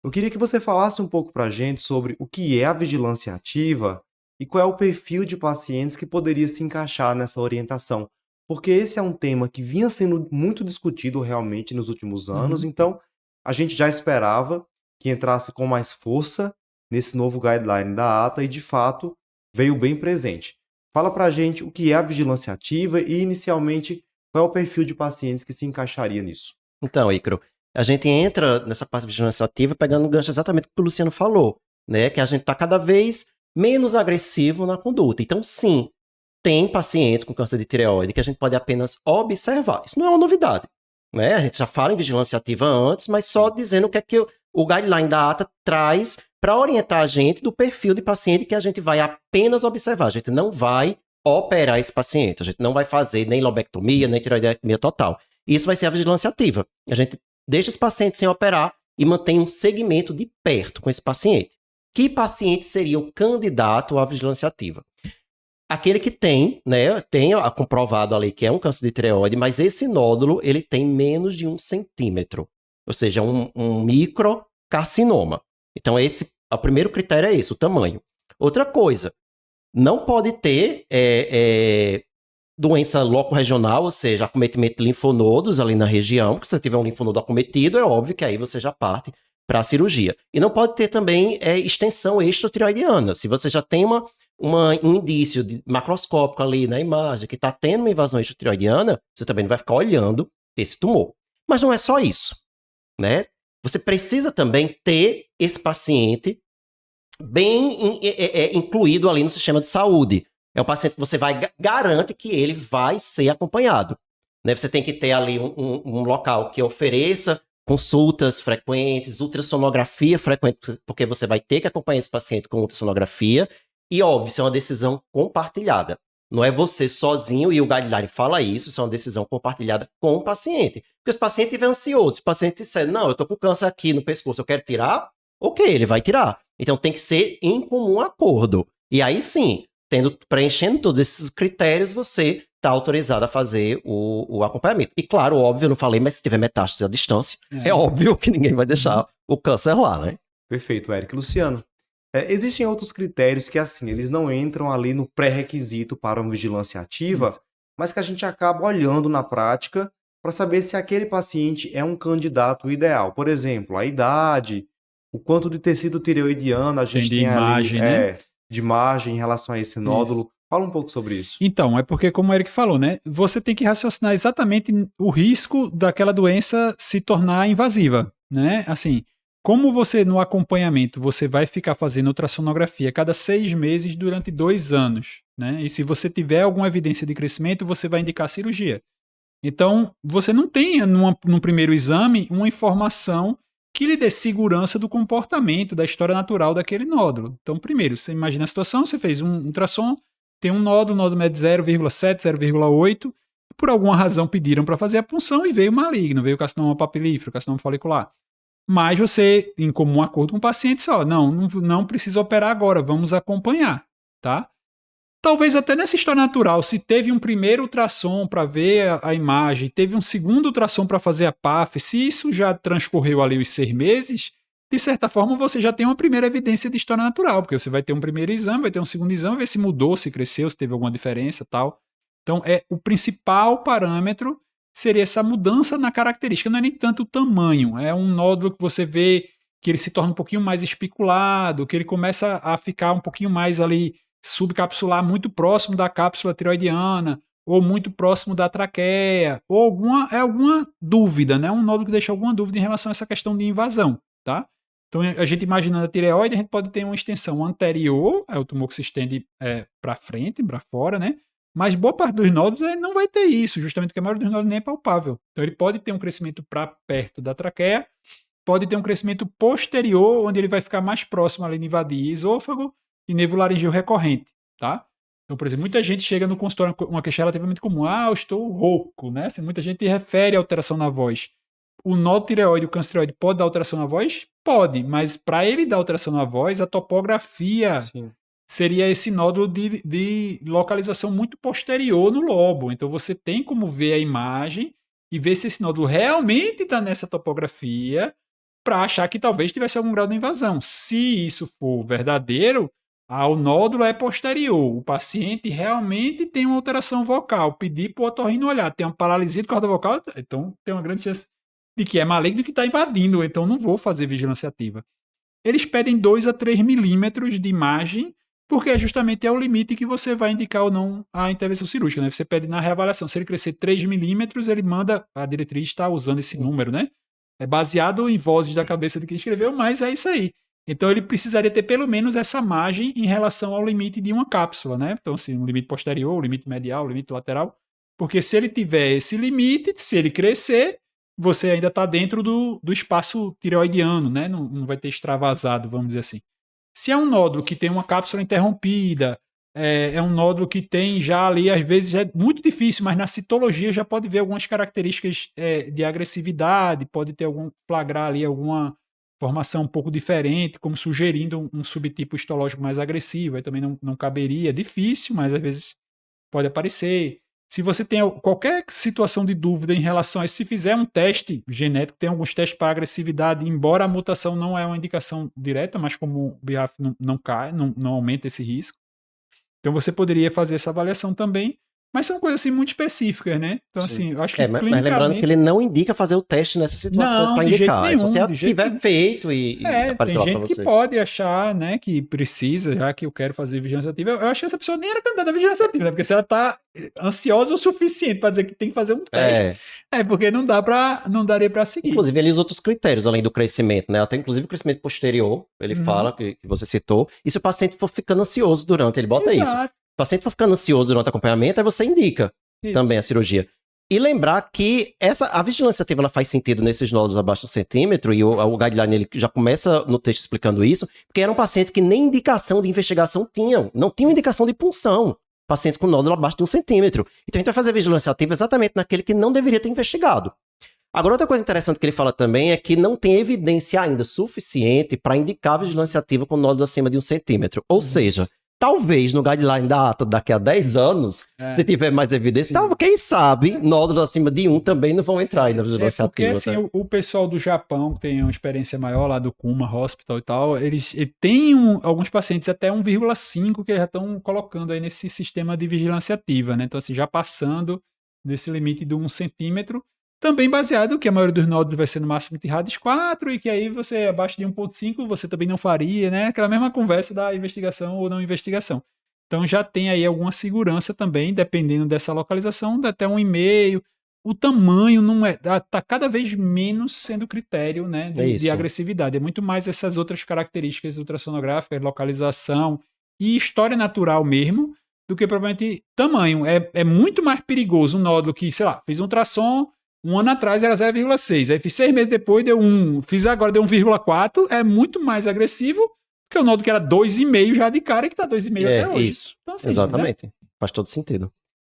Eu queria que você falasse um pouco para a gente sobre o que é a vigilância ativa e qual é o perfil de pacientes que poderia se encaixar nessa orientação, porque esse é um tema que vinha sendo muito discutido realmente nos últimos anos, Uhum. então a gente já esperava que entrasse com mais força nesse novo guideline da ATA e, de fato, veio bem presente. Fala para a gente o que é a vigilância ativa e, inicialmente, qual é o perfil de pacientes que se encaixaria nisso. Então, Icaro, a gente entra nessa parte de vigilância ativa pegando um gancho exatamente do que o Luciano falou, né? Que a gente está cada vez menos agressivo na conduta. Então, sim, tem pacientes com câncer de tireoide que a gente pode apenas observar. Isso não é uma novidade, né? A gente já fala em vigilância ativa antes, mas só dizendo o que é que o guideline da ATA traz para orientar a gente do perfil de paciente que a gente vai apenas observar. A gente não vai operar esse paciente. A gente não vai fazer nem lobectomia, nem tireoidectomia total. Isso vai ser a vigilância ativa. A gente deixa esse paciente sem operar e mantém um segmento de perto com esse paciente. Que paciente seria o candidato à vigilância ativa? Aquele que tem, né, tem comprovado ali que é um câncer de tireoide, mas esse nódulo, ele tem menos de 1 centímetro. Ou seja, um microcarcinoma. Então, o primeiro critério é esse, o tamanho. Outra coisa, não pode ter doença locorregional, ou seja, acometimento de linfonodos ali na região, porque se você tiver um linfonodo acometido, é óbvio que aí você já parte para a cirurgia. E não pode ter também extensão extratireoidiana. Se você já tem um indício macroscópico ali na imagem que está tendo uma invasão extratireoidiana, você também não vai ficar olhando esse tumor. Mas não é só isso, né? Você precisa também ter esse paciente bem incluído ali no sistema de saúde. É um paciente que você garante que ele vai ser acompanhado. Né? Você tem que ter ali um local que ofereça consultas frequentes, ultrassonografia frequente, porque você vai ter que acompanhar esse paciente com ultrassonografia. E, óbvio, isso é uma decisão compartilhada. Não é você sozinho, e o guideline fala isso é uma decisão compartilhada com o paciente. Porque se o paciente estiver ansioso, se o paciente disser, não, eu estou com câncer aqui no pescoço, eu quero tirar, ok, ele vai tirar. Então tem que ser em comum acordo. E aí sim, preenchendo todos esses critérios, você está autorizado a fazer o acompanhamento. E claro, óbvio, eu não falei, mas se tiver metástase à distância, é óbvio que ninguém vai deixar o câncer lá, né? Perfeito, Eric. Luciano, existem outros critérios que, assim, eles não entram ali no pré-requisito para uma vigilância ativa, Isso. mas que a gente acaba olhando na prática para saber se aquele paciente é um candidato ideal. Por exemplo, a idade, o quanto de tecido tireoidiano a gente Tem de tem ali imagem, né? de margem em relação a esse Isso. nódulo. Fala um pouco sobre isso. Então, é porque, como o Eric falou, né? Você tem que raciocinar exatamente o risco daquela doença se tornar invasiva, né? Assim, como você, no acompanhamento, você vai ficar fazendo ultrassonografia cada 6 meses durante 2 anos, né? E se você tiver alguma evidência de crescimento, você vai indicar cirurgia. Então, você não tem, num primeiro exame, uma informação que lhe dê segurança do comportamento, da história natural daquele nódulo. Então, primeiro, você imagina a situação, você fez um ultrassom, tem um nódulo, o nódulo mede 0,7, 0,8, por alguma razão pediram para fazer a punção e veio maligno, veio carcinoma papilífero, carcinoma folicular. Mas você, em comum acordo com o paciente, só, não precisa operar agora, vamos acompanhar, tá? Talvez até nessa história natural, se teve um primeiro ultrassom para ver a imagem, teve um segundo ultrassom para fazer a PAF, se isso já transcorreu ali os 6 meses, de certa forma você já tem uma primeira evidência de história natural, porque você vai ter um primeiro exame, vai ter um segundo exame, ver se mudou, se cresceu, se teve alguma diferença tal. Então, o principal parâmetro seria essa mudança na característica, não é nem tanto o tamanho, é um nódulo que você vê que ele se torna um pouquinho mais especulado, que ele começa a ficar um pouquinho mais ali subcapsular muito próximo da cápsula tiroidiana, ou muito próximo da traqueia, ou alguma dúvida, né? Um nódulo que deixa alguma dúvida em relação a essa questão de invasão, tá? Então, a gente imaginando a tireoide, a gente pode ter uma extensão anterior, é o tumor que se estende para frente, para fora, né? Mas boa parte dos nódulos não vai ter isso, justamente porque a maioria dos nódulos nem é palpável. Então, ele pode ter um crescimento para perto da traqueia, pode ter um crescimento posterior, onde ele vai ficar mais próximo ali de invadir esôfago, e nervo laringeu recorrente, tá? Então, por exemplo, muita gente chega no consultório com uma queixa relativamente comum. Eu estou rouco, né? Assim, muita gente refere a alteração na voz. O nódulo tireoide, o câncer tireoide pode dar alteração na voz? Pode, mas para ele dar alteração na voz, a topografia seria esse nódulo de localização muito posterior no lobo. Então, você tem como ver a imagem e ver se esse nódulo realmente está nessa topografia para achar que talvez tivesse algum grau de invasão. Se isso for verdadeiro, o nódulo é posterior. O paciente realmente tem uma alteração vocal. Pedir para o otorrino olhar, tem uma paralisia de corda vocal, então tem uma grande chance de que é maligno e que está invadindo, então não vou fazer vigilância ativa. Eles pedem 2 a 3 milímetros de imagem, porque justamente é o limite que você vai indicar ou não a intervenção cirúrgica, né? Você pede na reavaliação. Se ele crescer 3 milímetros, ele manda, a diretriz está usando esse número, né? É baseado em vozes da cabeça de quem escreveu, mas é isso aí. Então ele precisaria ter pelo menos essa margem em relação ao limite de uma cápsula, né? Então, assim, um limite posterior, um limite medial, um limite lateral. Porque se ele tiver esse limite, se ele crescer, você ainda está dentro do espaço tireoidiano, né? Não vai ter extravasado, vamos dizer assim. Se é um nódulo que tem uma cápsula interrompida, é um nódulo que tem já ali, às vezes é muito difícil, mas na citologia já pode ver algumas características de agressividade, pode ter flagrar ali alguma formação um pouco diferente, como sugerindo um subtipo histológico mais agressivo, aí também não caberia, é difícil, mas às vezes pode aparecer. Se você tem qualquer situação de dúvida em relação a isso, se fizer um teste genético, tem alguns testes para agressividade, embora a mutação não é uma indicação direta, mas como o BRAF não cai, não aumenta esse risco. Então você poderia fazer essa avaliação também, mas são coisas assim muito específicas, né? Então, assim, eu acho que mas lembrando que ele não indica fazer o teste nessas situações para indicar. Nenhum, se você tiver feito e aparecer lá para você. Tem gente que pode achar, né, que precisa, já que eu quero fazer vigilância ativa. Eu acho que essa pessoa nem era candidata a vigilância ativa, né? Porque se ela tá ansiosa o suficiente para dizer que tem que fazer um teste, porque não daria para seguir. Inclusive, ali os outros critérios, além do crescimento, né? Até inclusive o crescimento posterior, ele fala que você citou. E se o paciente for ficando ansioso durante, ele bota isso. O paciente for ficando ansioso durante o acompanhamento, aí você indica também a cirurgia. E lembrar que a vigilância ativa ela faz sentido nesses nódulos abaixo do centímetro, e o guideline ele já começa no texto explicando isso, porque eram pacientes que nem indicação de investigação tinham, não tinham indicação de punção, pacientes com nódulo abaixo de 1 centímetro. Então a gente vai fazer a vigilância ativa exatamente naquele que não deveria ter investigado. Agora, outra coisa interessante que ele fala também é que não tem evidência ainda suficiente para indicar a vigilância ativa com nódulo acima de 1 centímetro. Ou seja, talvez no guideline da ATA daqui a 10 anos, se tiver mais evidência, quem sabe nódulos acima de 1 também não vão entrar aí na vigilância ativa. Porque assim, o pessoal do Japão, que tem uma experiência maior lá do Kuma Hospital e tal, eles têm alguns pacientes até 1,5 que já estão colocando aí nesse sistema de vigilância ativa, né? Então assim, já passando desse limite de 1 centímetro, também baseado que a maioria dos nódulos vai ser no máximo de RADS 4 e que aí você, abaixo de 1,5, você também não faria, né? Aquela mesma conversa da investigação ou não investigação. Então já tem aí alguma segurança também, dependendo dessa localização, dá até 1,5. O tamanho não tá cada vez menos sendo critério, né, de agressividade. É muito mais essas outras características ultrassonográficas, localização e história natural mesmo, do que provavelmente tamanho. É muito mais perigoso um nódulo que, sei lá, fez um ultrassom, um ano atrás era 0,6, aí fiz 6 meses depois, deu 1, fiz agora, deu 1,4, é muito mais agressivo que o nódulo que era 2,5 já de cara, que tá 2,5 até hoje. Isso, então, assim, exatamente, né? Faz todo sentido.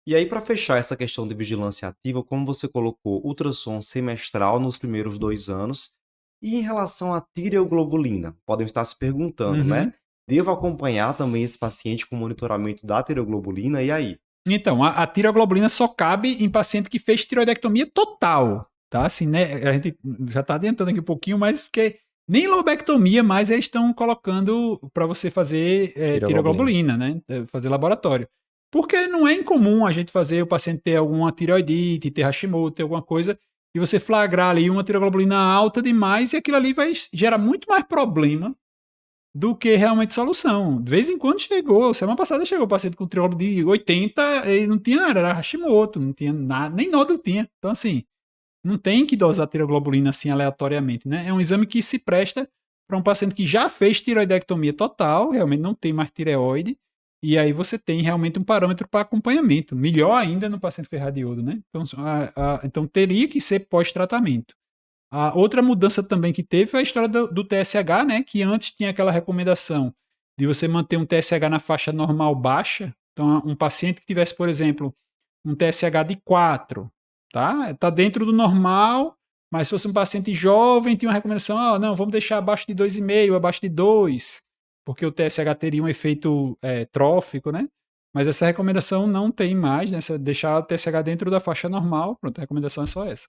E aí, para fechar essa questão de vigilância ativa, como você colocou, ultrassom semestral nos primeiros 2 anos, e em relação à tireoglobulina, podem estar se perguntando, né? Devo acompanhar também esse paciente com monitoramento da tireoglobulina, e aí? Então, a tireoglobulina só cabe em paciente que fez tireoidectomia total, tá? Assim, né? A gente já tá adiantando aqui um pouquinho, mas porque nem lobectomia mais eles estão colocando para você fazer tireoglobulina, né? Fazer laboratório. Porque não é incomum a gente fazer o paciente ter alguma tireoidite, ter Hashimoto, ter alguma coisa, e você flagrar ali uma tireoglobulina alta demais e aquilo ali vai gerar muito mais problema do que realmente solução. De vez em quando chegou, semana passada chegou o paciente com triólogo de 80 e não tinha nada, era Hashimoto, não tinha nada, nem nódulo tinha. Então, assim, não tem que dosar tireoglobulina assim aleatoriamente, né? É um exame que se presta para um paciente que já fez tireoidectomia total, realmente não tem mais tireoide, e aí você tem realmente um parâmetro para acompanhamento. Melhor ainda no paciente ferradiodo, né? Então teria que ser pós-tratamento. A outra mudança também que teve foi a história do TSH, né? Que antes tinha aquela recomendação de você manter um TSH na faixa normal baixa. Então, um paciente que tivesse, por exemplo, um TSH de 4, tá dentro do normal, mas se fosse um paciente jovem, tinha uma recomendação, não, vamos deixar abaixo de 2,5, abaixo de 2, porque o TSH teria um efeito trófico, né? Mas essa recomendação não tem mais, né? Deixar o TSH dentro da faixa normal, pronto, a recomendação é só essa.